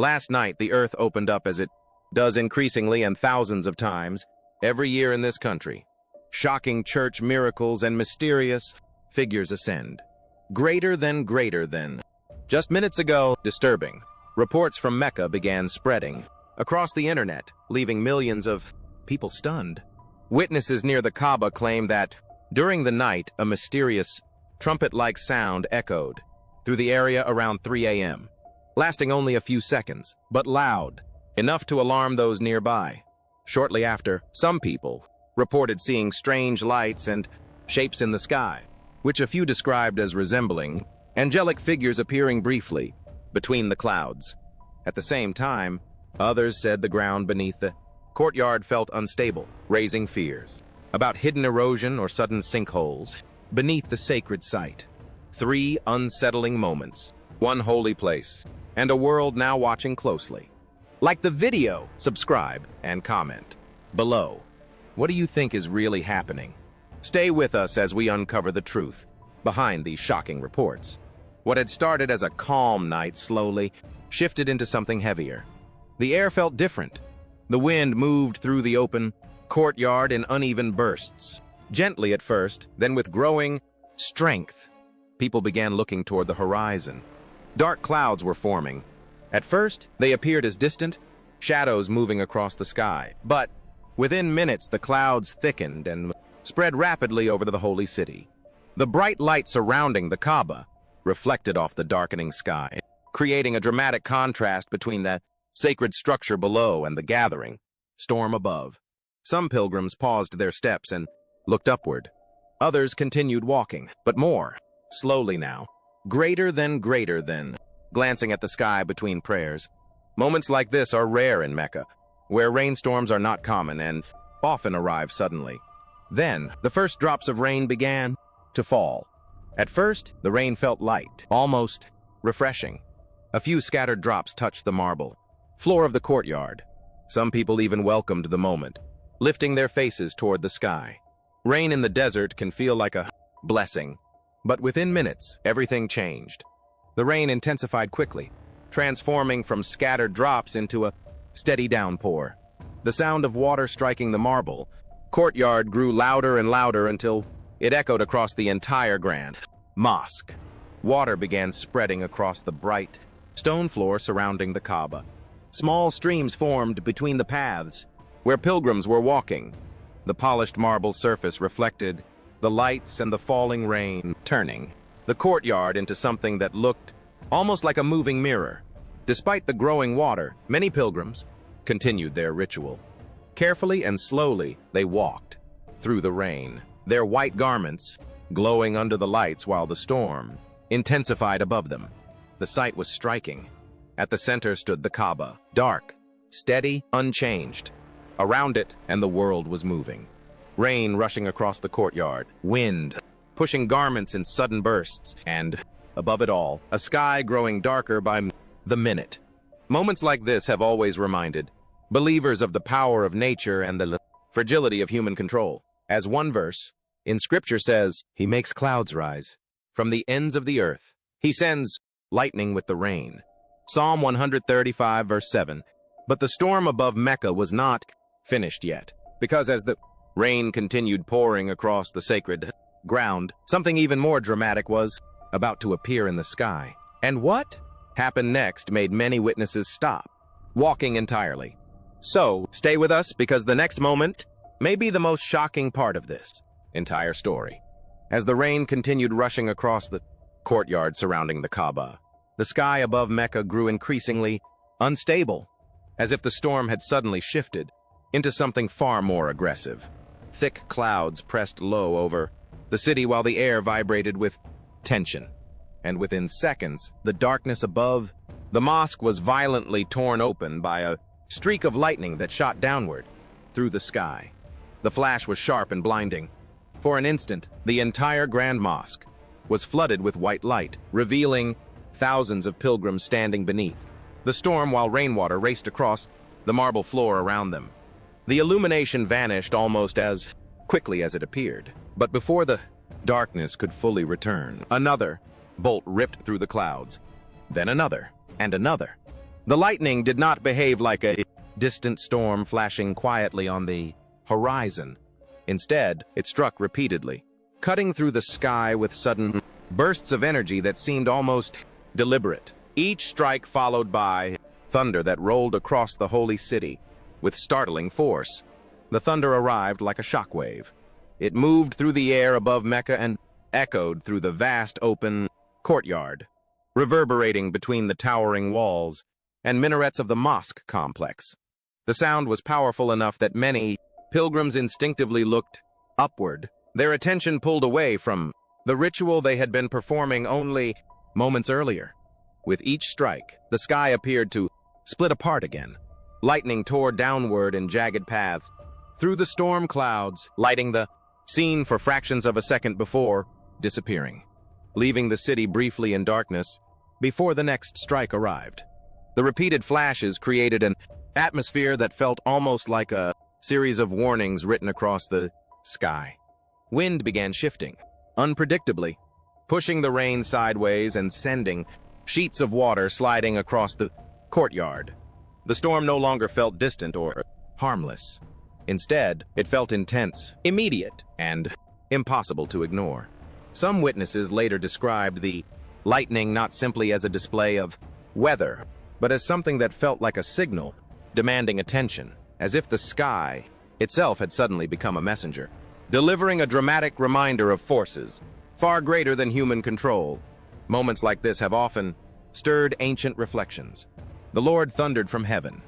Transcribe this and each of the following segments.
Last night, the earth opened up as it does increasingly and thousands of times every year in this country. Shocking church miracles and mysterious figures ascend. Greater than. Just minutes ago, disturbing. Reports from Mecca began spreading across the internet, leaving millions of people stunned. Witnesses near the Kaaba claim that, during the night, a mysterious, trumpet-like sound echoed through the area around 3 a.m., lasting only a few seconds, but loud, enough to alarm those nearby. Shortly after, some people reported seeing strange lights and shapes in the sky, which a few described as resembling angelic figures appearing briefly between the clouds. At the same time, others said the ground beneath the courtyard felt unstable, raising fears about hidden erosion or sudden sinkholes beneath the sacred site. 3 unsettling moments, 1 holy place, and a world now watching closely. Like the video, subscribe, and comment below. What do you think is really happening? Stay with us as we uncover the truth behind these shocking reports. What had started as a calm night slowly shifted into something heavier. The air felt different. The wind moved through the open courtyard in uneven bursts, gently at first, then with growing strength. People began looking toward the horizon. Dark clouds were forming. At first, they appeared as distant shadows moving across the sky, but within minutes the clouds thickened and spread rapidly over the holy city. The bright light surrounding the Kaaba reflected off the darkening sky, creating a dramatic contrast between the sacred structure below and the gathering storm above. Some pilgrims paused their steps and looked upward. Others continued walking, but more slowly now. Greater than, glancing at the sky between prayers. Moments like this are rare in Mecca, where rainstorms are not common and often arrive suddenly. Then, the first drops of rain began to fall. At first, the rain felt light, almost refreshing. A few scattered drops touched the marble floor of the courtyard. Some people even welcomed the moment, lifting their faces toward the sky. Rain in the desert can feel like a blessing, but within minutes, everything changed. The rain intensified quickly, transforming from scattered drops into a steady downpour. The sound of water striking the marble courtyard grew louder and louder until it echoed across the entire grand mosque. Water began spreading across the bright stone floor surrounding the Kaaba. Small streams formed between the paths where pilgrims were walking. The polished marble surface reflected the lights and the falling rain, turning the courtyard into something that looked almost like a moving mirror. Despite the growing water, many pilgrims continued their ritual. Carefully and slowly, they walked through the rain, their white garments glowing under the lights while the storm intensified above them. The sight was striking. At the center stood the Kaaba, dark, steady, unchanged. Around it, and the world was moving. Rain rushing across the courtyard, wind pushing garments in sudden bursts, and, above it all, a sky growing darker by the minute. Moments like this have always reminded believers of the power of nature and the fragility of human control. As one verse in Scripture says, He makes clouds rise from the ends of the earth. He sends lightning with the rain. Psalm 135, verse 7. But the storm above Mecca was not finished yet, because as the rain continued pouring across the sacred ground, something even more dramatic was about to appear in the sky. And what happened next made many witnesses stop, walking entirely. So, stay with us, because the next moment may be the most shocking part of this entire story. As the rain continued rushing across the courtyard surrounding the Kaaba, the sky above Mecca grew increasingly unstable, as if the storm had suddenly shifted into something far more aggressive. Thick clouds pressed low over the city while the air vibrated with tension. And within seconds, the darkness above the mosque was violently torn open by a streak of lightning that shot downward through the sky. The flash was sharp and blinding. For an instant, the entire Grand Mosque was flooded with white light, revealing thousands of pilgrims standing beneath the storm while rainwater raced across the marble floor around them. The illumination vanished almost as quickly as it appeared, but before the darkness could fully return, another bolt ripped through the clouds, then another, and another. The lightning did not behave like a distant storm flashing quietly on the horizon. Instead, it struck repeatedly, cutting through the sky with sudden bursts of energy that seemed almost deliberate. Each strike followed by thunder that rolled across the holy city with startling force. The thunder arrived like a shockwave. It moved through the air above Mecca and echoed through the vast open courtyard, reverberating between the towering walls and minarets of the mosque complex. The sound was powerful enough that many pilgrims instinctively looked upward, their attention pulled away from the ritual they had been performing only moments earlier. With each strike, the sky appeared to split apart again. Lightning tore downward in jagged paths through the storm clouds, lighting the scene for fractions of a second before disappearing, leaving the city briefly in darkness before the next strike arrived. The repeated flashes created an atmosphere that felt almost like a series of warnings written across the sky. Wind began shifting, unpredictably, pushing the rain sideways and sending sheets of water sliding across the courtyard. The storm no longer felt distant or harmless. Instead, it felt intense, immediate, and impossible to ignore. Some witnesses later described the lightning not simply as a display of weather, but as something that felt like a signal, demanding attention, as if the sky itself had suddenly become a messenger, delivering a dramatic reminder of forces far greater than human control. Moments like this have often stirred ancient reflections. The Lord thundered from heaven.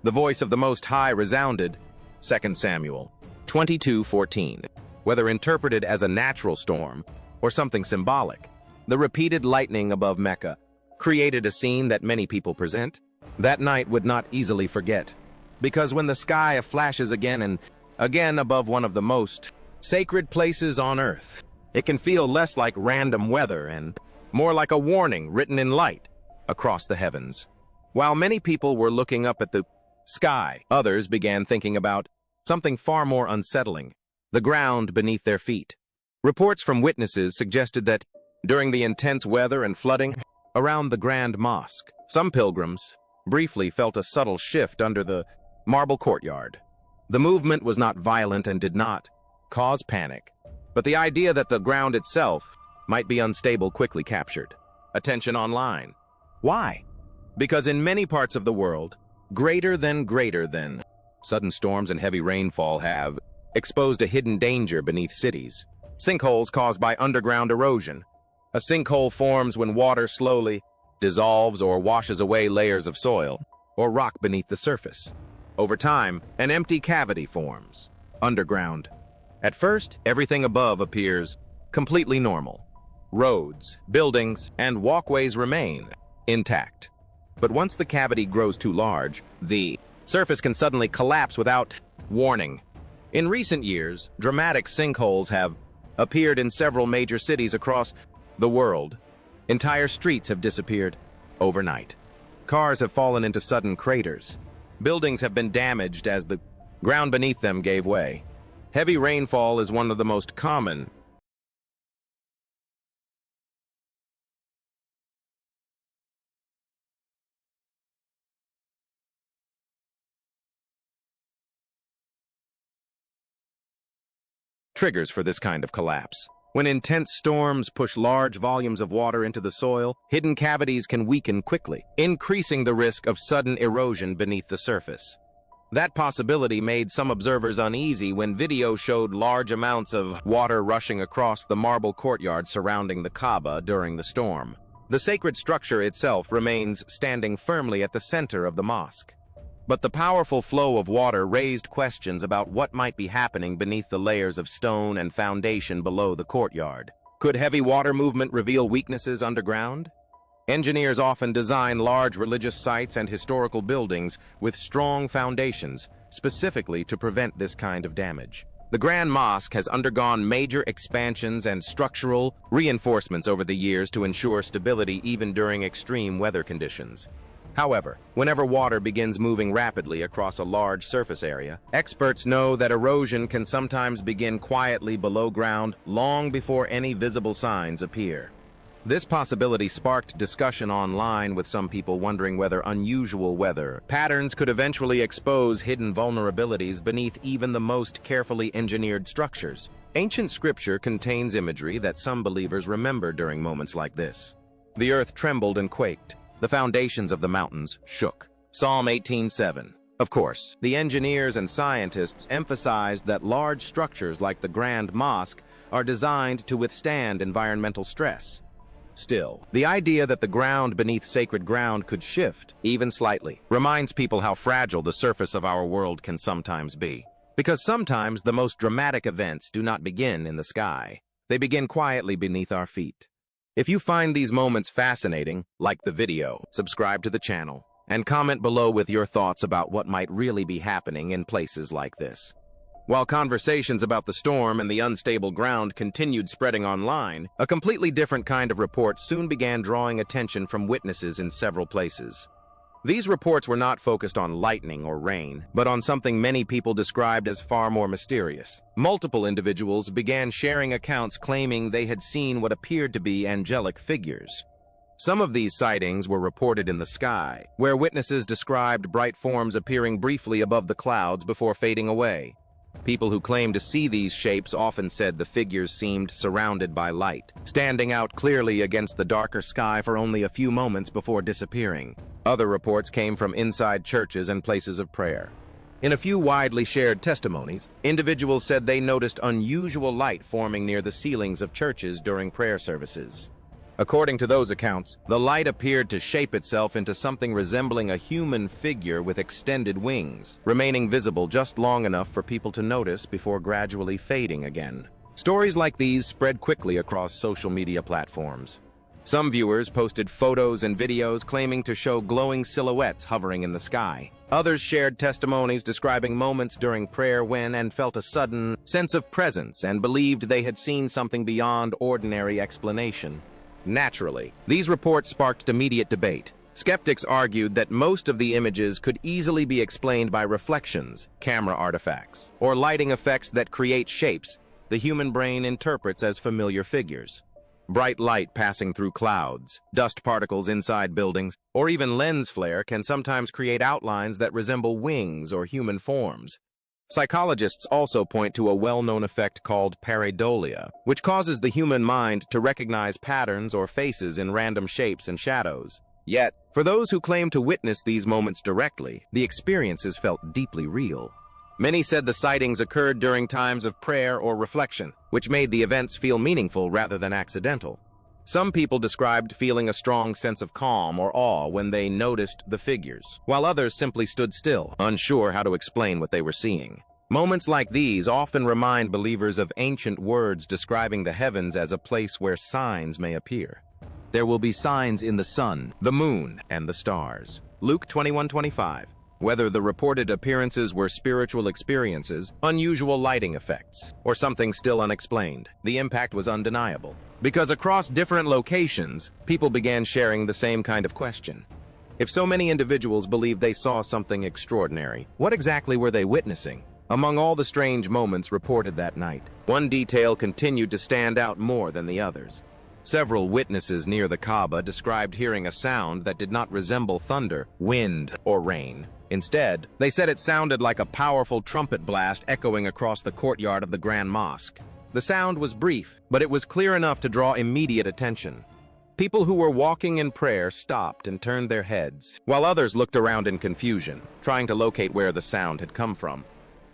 The voice of the Most High resounded, 2 Samuel 22:14. Whether interpreted as a natural storm or something symbolic, the repeated lightning above Mecca created a scene that many people present that night would not easily forget. Because when the sky flashes again and again above one of the most sacred places on earth, it can feel less like random weather and more like a warning written in light across the heavens. While many people were looking up at the sky, others began thinking about something far more unsettling, the ground beneath their feet. Reports from witnesses suggested that during the intense weather and flooding around the Grand Mosque, some pilgrims briefly felt a subtle shift under the marble courtyard. The movement was not violent and did not cause panic, but the idea that the ground itself might be unstable quickly captured attention online. Why? Because in many parts of the world, greater than sudden storms and heavy rainfall have exposed a hidden danger beneath cities. Sinkholes caused by underground erosion. A sinkhole forms when water slowly dissolves or washes away layers of soil or rock beneath the surface. Over time, an empty cavity forms underground. At first, everything above appears completely normal. Roads, buildings, and walkways remain intact. But once the cavity grows too large, the surface can suddenly collapse without warning. In recent years, dramatic sinkholes have appeared in several major cities across the world. Entire streets have disappeared overnight. Cars have fallen into sudden craters. Buildings have been damaged as the ground beneath them gave way. Heavy rainfall is one of the most common triggers for this kind of collapse. When intense storms push large volumes of water into the soil, hidden cavities can weaken quickly, increasing the risk of sudden erosion beneath the surface. That possibility made some observers uneasy when video showed large amounts of water rushing across the marble courtyard surrounding the Kaaba during the storm. The sacred structure itself remains standing firmly at the center of the mosque. But the powerful flow of water raised questions about what might be happening beneath the layers of stone and foundation below the courtyard. Could heavy water movement reveal weaknesses underground? Engineers often design large religious sites and historical buildings with strong foundations, specifically to prevent this kind of damage. The Grand Mosque has undergone major expansions and structural reinforcements over the years to ensure stability even during extreme weather conditions. However, whenever water begins moving rapidly across a large surface area, experts know that erosion can sometimes begin quietly below ground long before any visible signs appear. This possibility sparked discussion online, with some people wondering whether unusual weather patterns could eventually expose hidden vulnerabilities beneath even the most carefully engineered structures. Ancient scripture contains imagery that some believers remember during moments like this. The earth trembled and quaked. The foundations of the mountains shook. Psalm 18:7. Of course, the engineers and scientists emphasized that large structures like the Grand Mosque are designed to withstand environmental stress. Still, the idea that the ground beneath sacred ground could shift, even slightly, reminds people how fragile the surface of our world can sometimes be. Because sometimes the most dramatic events do not begin in the sky. They begin quietly beneath our feet. If you find these moments fascinating, like the video, subscribe to the channel, and comment below with your thoughts about what might really be happening in places like this. While conversations about the storm and the unstable ground continued spreading online, a completely different kind of report soon began drawing attention from witnesses in several places. These reports were not focused on lightning or rain, but on something many people described as far more mysterious. Multiple individuals began sharing accounts claiming they had seen what appeared to be angelic figures. Some of these sightings were reported in the sky, where witnesses described bright forms appearing briefly above the clouds before fading away. People who claimed to see these shapes often said the figures seemed surrounded by light, standing out clearly against the darker sky for only a few moments before disappearing. Other reports came from inside churches and places of prayer. In a few widely shared testimonies, individuals said they noticed unusual light forming near the ceilings of churches during prayer services. According to those accounts, the light appeared to shape itself into something resembling a human figure with extended wings, remaining visible just long enough for people to notice before gradually fading again. Stories like these spread quickly across social media platforms. Some viewers posted photos and videos claiming to show glowing silhouettes hovering in the sky. Others shared testimonies describing moments during prayer when and felt a sudden sense of presence and believed they had seen something beyond ordinary explanation. Naturally, these reports sparked immediate debate. Skeptics argued that most of the images could easily be explained by reflections, camera artifacts, or lighting effects that create shapes the human brain interprets as familiar figures. Bright light passing through clouds, dust particles inside buildings, or even lens flare can sometimes create outlines that resemble wings or human forms. Psychologists also point to a well-known effect called pareidolia, which causes the human mind to recognize patterns or faces in random shapes and shadows. Yet, for those who claim to witness these moments directly, the experiences felt deeply real. Many said the sightings occurred during times of prayer or reflection, which made the events feel meaningful rather than accidental. Some people described feeling a strong sense of calm or awe when they noticed the figures, while others simply stood still, unsure how to explain what they were seeing. Moments like these often remind believers of ancient words describing the heavens as a place where signs may appear. There will be signs in the sun, the moon, and the stars. Luke 21:25. Whether the reported appearances were spiritual experiences, unusual lighting effects, or something still unexplained, the impact was undeniable. Because across different locations, people began sharing the same kind of question. If so many individuals believed they saw something extraordinary, what exactly were they witnessing? Among all the strange moments reported that night, one detail continued to stand out more than the others. Several witnesses near the Kaaba described hearing a sound that did not resemble thunder, wind, or rain. Instead, they said it sounded like a powerful trumpet blast echoing across the courtyard of the Grand Mosque. The sound was brief, but it was clear enough to draw immediate attention. People who were walking in prayer stopped and turned their heads, while others looked around in confusion, trying to locate where the sound had come from.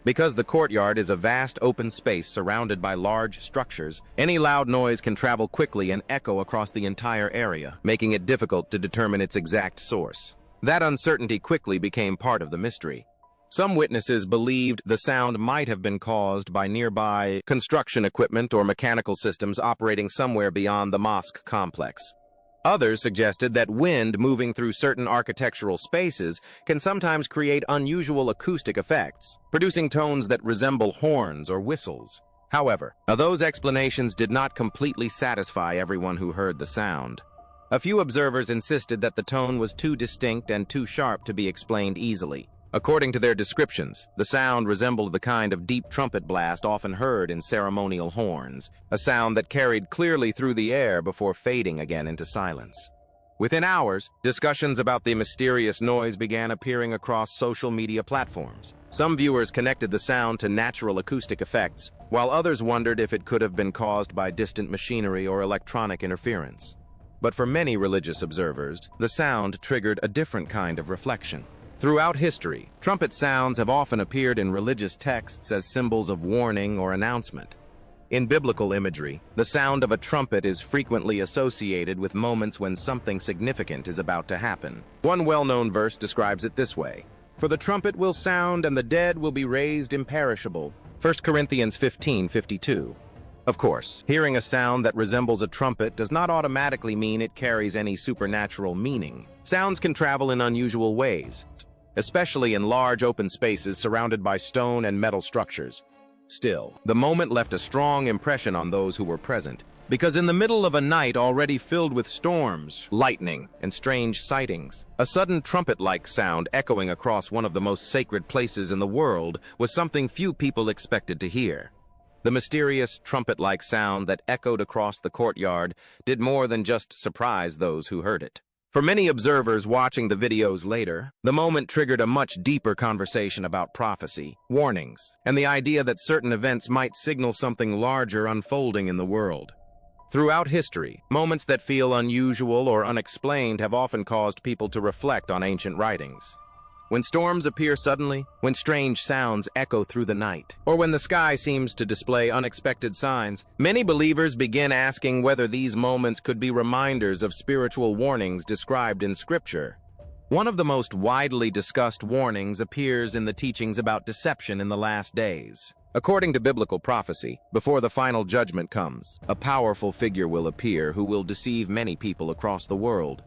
Because the courtyard is a vast open space surrounded by large structures, any loud noise can travel quickly and echo across the entire area, making it difficult to determine its exact source. That uncertainty quickly became part of the mystery. Some witnesses believed the sound might have been caused by nearby construction equipment or mechanical systems operating somewhere beyond the mosque complex. Others suggested that wind moving through certain architectural spaces can sometimes create unusual acoustic effects, producing tones that resemble horns or whistles. However, those explanations did not completely satisfy everyone who heard the sound. A few observers insisted that the tone was too distinct and too sharp to be explained easily. According to their descriptions, the sound resembled the kind of deep trumpet blast often heard in ceremonial horns, a sound that carried clearly through the air before fading again into silence. Within hours, discussions about the mysterious noise began appearing across social media platforms. Some viewers connected the sound to natural acoustic effects, while others wondered if it could have been caused by distant machinery or electronic interference. But for many religious observers, the sound triggered a different kind of reflection. Throughout history, trumpet sounds have often appeared in religious texts as symbols of warning or announcement. In biblical imagery, the sound of a trumpet is frequently associated with moments when something significant is about to happen. One well-known verse describes it this way: "For the trumpet will sound and the dead will be raised imperishable." 1 Corinthians 15:52. Of course, hearing a sound that resembles a trumpet does not automatically mean it carries any supernatural meaning. Sounds can travel in unusual ways, especially in large open spaces surrounded by stone and metal structures. Still, the moment left a strong impression on those who were present, because in the middle of a night already filled with storms, lightning, and strange sightings, a sudden trumpet-like sound echoing across one of the most sacred places in the world was something few people expected to hear. The mysterious trumpet-like sound that echoed across the courtyard did more than just surprise those who heard it. For many observers watching the videos later, the moment triggered a much deeper conversation about prophecy, warnings, and the idea that certain events might signal something larger unfolding in the world. Throughout history, moments that feel unusual or unexplained have often caused people to reflect on ancient writings. When storms appear suddenly, when strange sounds echo through the night, or when the sky seems to display unexpected signs, many believers begin asking whether these moments could be reminders of spiritual warnings described in Scripture. One of the most widely discussed warnings appears in the teachings about deception in the last days. According to biblical prophecy, before the final judgment comes, a powerful figure will appear who will deceive many people across the world.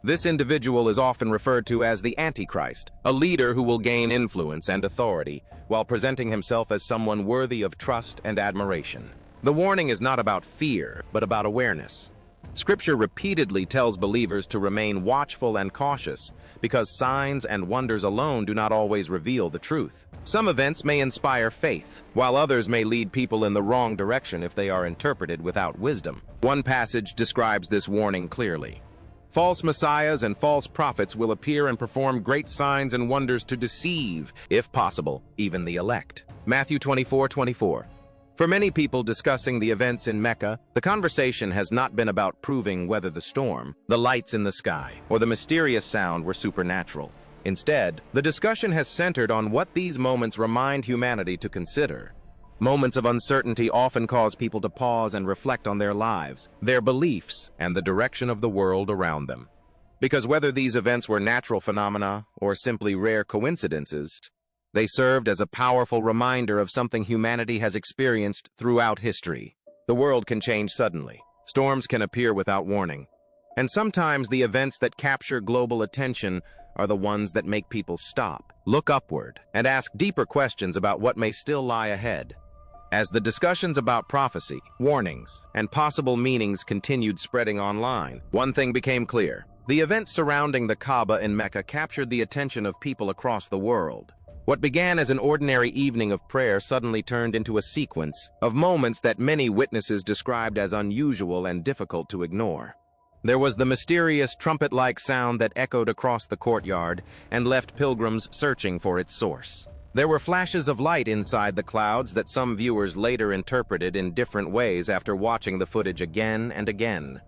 This individual is often referred to as the Antichrist, a leader who will gain influence and authority, while presenting himself as someone worthy of trust and admiration. The warning is not about fear, but about awareness. Scripture repeatedly tells believers to remain watchful and cautious, because signs and wonders alone do not always reveal the truth. Some events may inspire faith, while others may lead people in the wrong direction if they are interpreted without wisdom. One passage describes this warning clearly. False messiahs and false prophets will appear and perform great signs and wonders to deceive, if possible, even the elect. Matthew 24:24. For many people discussing the events in Mecca, the conversation has not been about proving whether the storm, the lights in the sky, or the mysterious sound were supernatural. Instead, the discussion has centered on what these moments remind humanity to consider. Moments of uncertainty often cause people to pause and reflect on their lives, their beliefs, and the direction of the world around them. Because whether these events were natural phenomena or simply rare coincidences, they served as a powerful reminder of something humanity has experienced throughout history. The world can change suddenly. Storms can appear without warning. And sometimes the events that capture global attention are the ones that make people stop, look upward, and ask deeper questions about what may still lie ahead. As the discussions about prophecy, warnings, and possible meanings continued spreading online, one thing became clear. The events surrounding the Kaaba in Mecca captured the attention of people across the world. What began as an ordinary evening of prayer suddenly turned into a sequence of moments that many witnesses described as unusual and difficult to ignore. There was the mysterious trumpet-like sound that echoed across the courtyard and left pilgrims searching for its source. There were flashes of light inside the clouds that some viewers later interpreted in different ways after watching the footage again and again.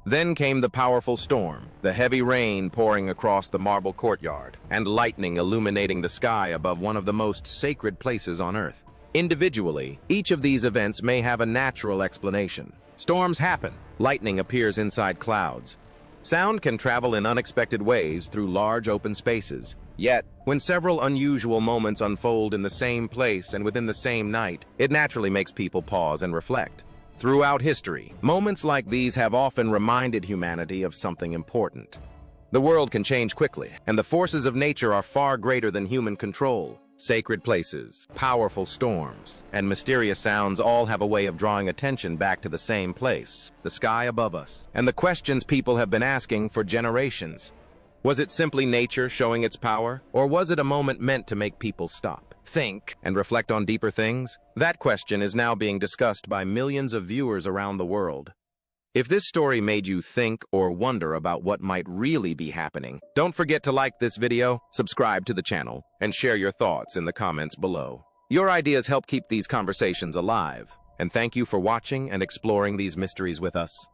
Then came the powerful storm, the heavy rain pouring across the marble courtyard, and lightning illuminating the sky above one of the most sacred places on earth. Individually, each of these events may have a natural explanation. Storms happen, lightning appears inside clouds. Sound can travel in unexpected ways through large open spaces. Yet, when several unusual moments unfold in the same place and within the same night, it naturally makes people pause and reflect. Throughout history, moments like these have often reminded humanity of something important. The world can change quickly, and the forces of nature are far greater than human control. Sacred places, powerful storms, and mysterious sounds all have a way of drawing attention back to the same place, the sky above us, and the questions people have been asking for generations. Was it simply nature showing its power? Or was it a moment meant to make people stop, think, and reflect on deeper things? That question is now being discussed by millions of viewers around the world. If this story made you think or wonder about what might really be happening, don't forget to like this video, subscribe to the channel, and share your thoughts in the comments below. Your ideas help keep these conversations alive, and thank you for watching and exploring these mysteries with us.